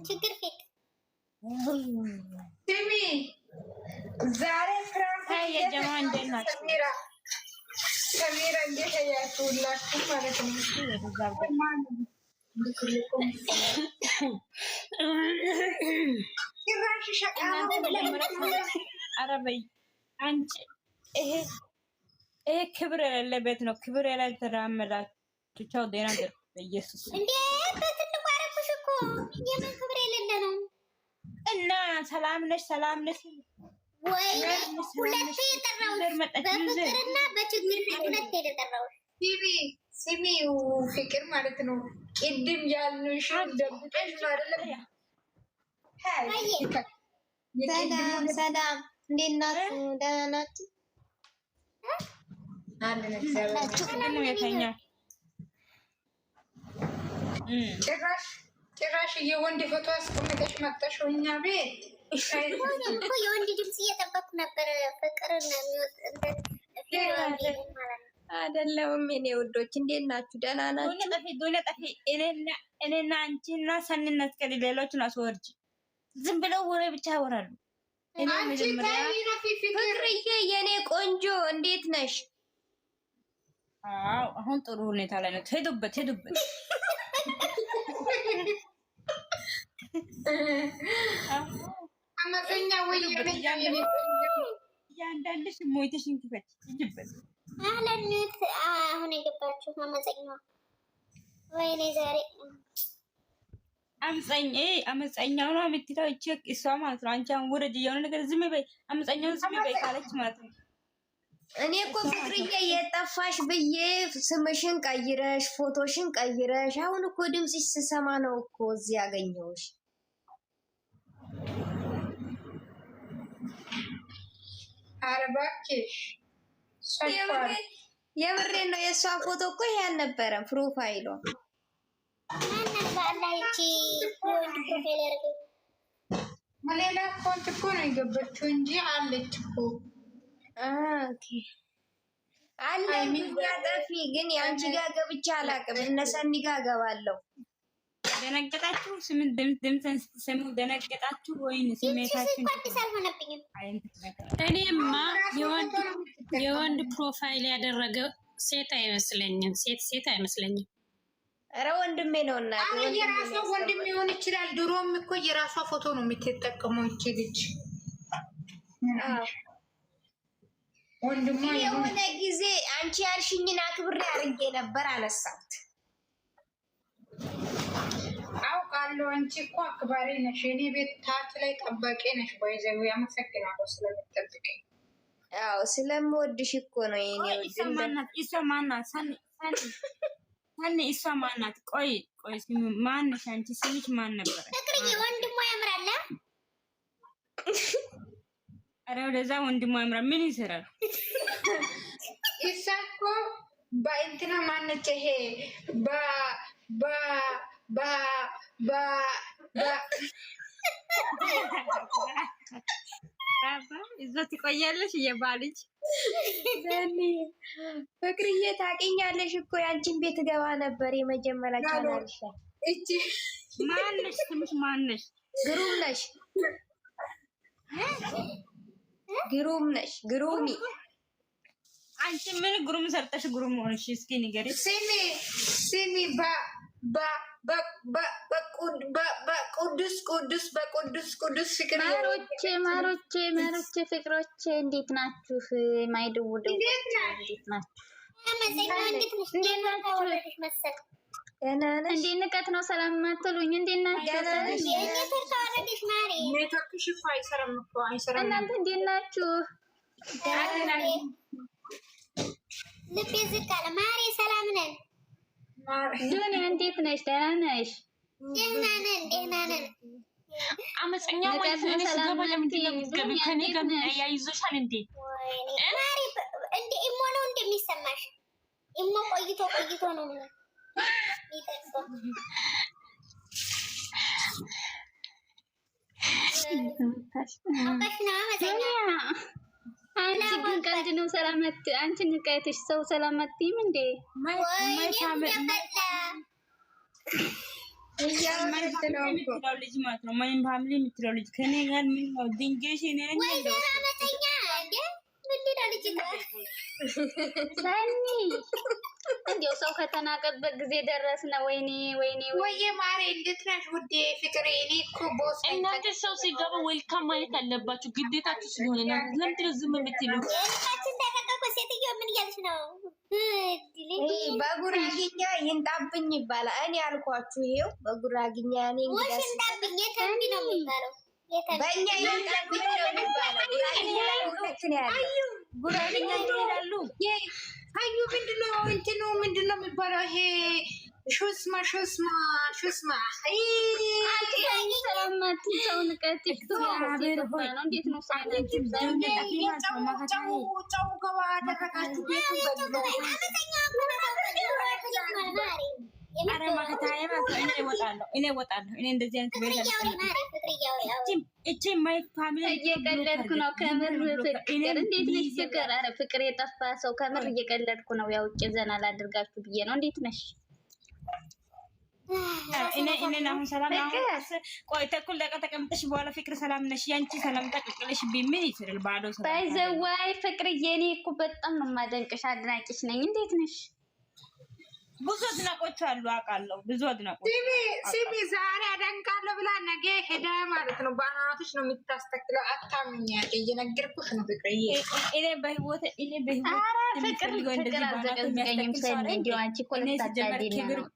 ችግር ፊት ስሚ ዛሬ ፍራንክ የጀማ እንደናችሁ ሰሚራ እንዴት ያያችሁላችሁ ማለት ነው። ጭራሽ ሸቃላ አረበይ አንቺ ይሄ ክብር የሌለ ቤት ነው። ክብር የሌለ ተራመዳችሁ። ቻው ዴና ገር በኢየሱስ እንዴ በትልቁ አረኩሽ እኮ የምን ክብር የሌለ ነው። እና ሰላም ነሽ ሰላም ነሽ ወይ ሁለቴ የጠራሁሽ በፍቅርና በችግር ፊት ሁለቴ የጠራሁሽ። ሲሚው ፍቅር ማለት ነው። ቅድም ያልንሽ ደብቀሽ ነው አይደለም? ሰላም እንዴት ናችሁ? ደህና ናችሁ? ጭራሽ የወንድ ፎቶ አስቀምጠሽ መጣሽ እኛ ቤት። የወንድ ድምፅ እየጠበኩ ነበር። ፍቅር አይደለም የኔ ውዶች፣ እንዴት ናችሁ? ደህና ናችሁ? ዶኔ ጠፊ እኔና አንቺና ሰንነት ከሌ ሌሎችን አስወርጂ። ዝም ብለው ወሬ ብቻ ያወራሉ። ፍቅርዬ የኔ ቆንጆ እንዴት ነሽ? አዎ አሁን ጥሩ ሁኔታ ላይ ነው። ሄዱበት አመፀኛ ወይ ያንዳንድሽ ሞይተሽን ክፈች ይጅበት አለንት አሁን የገባችሁ አመፀኛዋ። ወይኔ ዛሬ አመፀኛው ነው የምትለው እሷ ማለት ነው። አንቺ አሁን ወረጅ የሆነ ነገር ዝም በይ፣ አመፀኛው ዝም በይ ካለች ማለት ነው። እኔ እኮ ፍቅርዬ የጠፋሽ ብዬ ስምሽን ቀይረሽ ፎቶሽን ቀይረሽ አሁን እኮ ድምፅሽ ስሰማ ነው እኮ እዚህ ያገኘሁሽ። ኧረ እባክሽ የምሬን ነው። የእሷ ፎቶ እኮ ይሄ አልነበረም ፕሮፋይሏ። ሌላ አካውንት እኮ ነው የገባችው እንጂ አለች እኮ አለ ጠፊ። ግን የአንቺ ጋር ገብቼ አላውቅም። እነ ሰኒ ጋር ገባለሁ። ደነገጣችሁ? ድምፅን ስትሰሙ ደነገጣችሁ ወይን ስሜታችሁ? እኔማ የወንድ ፕሮፋይል ያደረገ ሴት አይመስለኝም። ሴት አይመስለኝም። ኧረ ወንድሜ ነው እና የራሷ ወንድም ሊሆን ይችላል። ድሮም እኮ የራሷ ፎቶ ነው የምትጠቀመው እቺ ልጅ። ወንድሟ የሆነ ጊዜ አንቺ ያልሽኝን አክብሬ አድርጌ ነበር አነሳሁት። አውቃለሁ። አንቺ እኮ አክባሪ ነሽ። እኔ ቤት ታች ላይ ጠባቂ ነሽ። ባይዘው ያመሰግናለሁ ስለምትጠብቀኝ። አዎ ስለምወድሽ እኮ ነው የኔ ወንድም። እሷ ማናት? ሰኒ እሷ ማናት? ቆይ ማነሽ አንቺ? ስምሽ ማን ነበረ? ፍቅርዬ ወንድሟ ያምራል። ኧረ ወደዛ ወንድሟ ያምራል። ምን ይሰራል? እሷ እኮ በእንትና ማነች? ይሄ እዛት ትቆያለሽ። የባልጅ ፍቅርዬ ታውቂኛለሽ እኮ ያንቺን ቤት ገባ ነበር የመጀመሪያ ቻናልሽ። እቺ ማነሽ? ስምሽ ማነሽ? ግሩም ነሽ። ግሩም ነሽ። ግሩሚ አንቺ ምን ግሩም ሰርተሽ ግሩም ሆነሽ? እስኪ ንገሪ። ስሚ በቅዱስ ፍቅር ማሮቼ ፍቅሮቼ እንዴት ናችሁ? ማይደውዱ እንዴት ናችሁ? እንዴት ንቀት ነው ሰላም ማትሉኝ? እንዴት ናችሁ? ኔትወርክሽ እኮ አይሰራም እኮ አይሰራም። እናንተ እንዴት ናችሁ? ልቤ ዝቅ አለ። ማሬ ሰላም ነን። ዱንያ እንዴት ነሽ? ደህና ነሽ? ደህና ነን። አመፀኛው ማለት ነው። ሰላም ለምንድን ነው የምትገቢው? ከኔ ጋር ያይዞሻል እንዴ? ማሬ እንዴ ኢሞ ነው እንደሚሰማሽ? ኢሞ ቆይቶ ነው የሚጠቅሰው። አንቺ ግን ቀልድ ነው። ሰላመት አንቺ ንቀትሽ ሰው ሰላመትም እንዴ? የምትለው ልጅ ማለት ነው። ማይም ፋሚሊ የምትለው ልጅ ከኔ ጋር ምን ነው ድንገሽ እኔ ነኝ እንደው ሰኒ እንዲያው ሰው ከተናቀበት ጊዜ ደረስነ። ወይኔ ማሬ እንዴት ነሽ ውዴ ፍቅሬ? እኔ እኮ ቦስ እናንተ ሰው ሲገባ ዌልካም ማለት አለባችሁ፣ ግዴታችሁ ስለሆነ ነው። ለምንድን ነው ዝም የምትሉት? ሴትዮ ምን እያልሽ ነው? በጉራጌኛ ይንጣብኝ ይባላል። እኔ አልኳችሁ ይሄው በጉራጌኛ እኔ እንግዲህ ይንጣብኝ የተንቢ ነው የሚባለው። በእኛ ይንጣብኝ ነው የሚባለው። ጉራጌኛ ላይ ሁለት ነው ያለው። ጉራጌኛ ይላሉ። አዩ ምንድነው እንትኑ ምንድነው የሚባለው? ይሄ ሹስማ ሰላማት ሰው ንቀት እንዴት ነው ጨው ገባ አደረጋችሁ ቤቱ አረ ማከታዬ ማለት እኔ እወጣለሁ። እኔ እንደዚህ አይነት ቤት እቺ ማይ ፋሚሊ እየቀለድኩ ነው ከምር። ፍቅር እንዴት ነሽ ፍቅር? አረ ፍቅር የጠፋ ሰው ከምር እየቀለድኩ ነው። ያው ዘና ላድርጋችሁ ብዬ ነው። እንዴት ነሽ? እኔ አሁን ሰላም ቆይ ተኩል ደቂቃ ተቀምጠሽ በኋላ ፍቅር ሰላም ነሽ? ያንቺ ሰላም ተቀቅለሽ ቢምን ይችላል ባዶ ሰላም ባይዘዋይ ፍቅርዬ፣ እኔ እኮ በጣም ነው የማደንቅሽ፣ አድናቂሽ ነኝ። እንዴት ነሽ? ብዙ አድናቆች አሉ አውቃለሁ። ብዙ አድናቆች ሲሚ ዛሬ አደንቃለሁ ብላ ነገ ሄዳ ማለት ነው በአናትሽ ነው የምታስተክለው። አታምኛ እየነገርኩሽ ነው ፍቅርዬ። እኔ በህይወት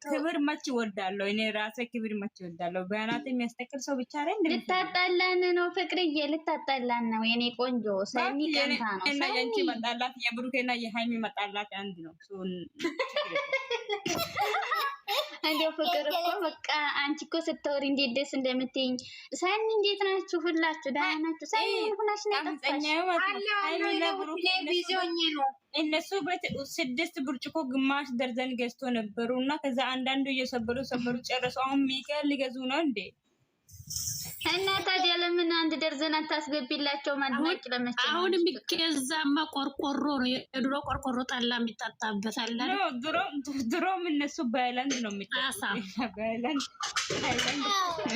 ክብር መች እወዳለሁ። እኔ ራሴ ክብር መች እወዳለሁ። በአናት የሚያስተክል ሰው ብቻ ላይ ልታጣላን ነው ፍቅርዬ፣ ልታጣላን ነው የኔ ቆንጆ። ሰሚ ቀንታ ነው እና የአንቺ መጣላት የብሩኬና የሃይሚ መጣላት አንድ ነው። እንደው ፍቅር እኮ በቃ አንቺ እኮ ስታወሪ እንዴት ደስ እንደምትይኝ። ሰኒ እንዴት ናችሁ? ሁላችሁ ደህና ናችሁ? ሰኒ ሁላችሁ ነው እነሱ ቤት 6 ብርጭቆ ግማሽ ደርዘን ገዝቶ ነበሩ እና ከዛ አንዳንዱ እየሰበሩ ጨረሱ። አሁን ሚካኤል ሊገዙ ነው እንዴ? እና ታዲያ ለምን አንድ ደርዘን አታስገቢላቸው? ማድነቅ ለመቼ ነው? አሁን የሚገዛማ ቆርቆሮ ነው፣ የድሮ ቆርቆሮ ጠላ የሚጠጣበት አለ። ድሮም እነሱ በአይላንድ ነው የሚጠጣው።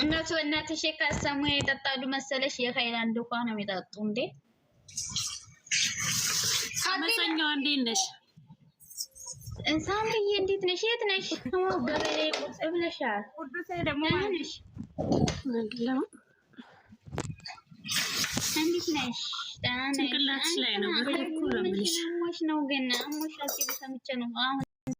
እነሱ እናትሽ ካሰሙ የጠጣሉ መሰለሽ? የሃይላንድ ውሃ ነው የሚጠጡ እንዴ? አመሰኛው እንዴት ነሽ? ሳምሪዬ እንዴት ነሽ? የት ነሽ? ገበሬ ቁጭ ብለሻል። ቅዱሴ ደግሞ ነሽ? እንዴት ነሽ? ጭንቅላትሽ ላይ ነው። አሞሽ ነው ግን አሞሽ አሲቡ ሰምቼ ነው አሁን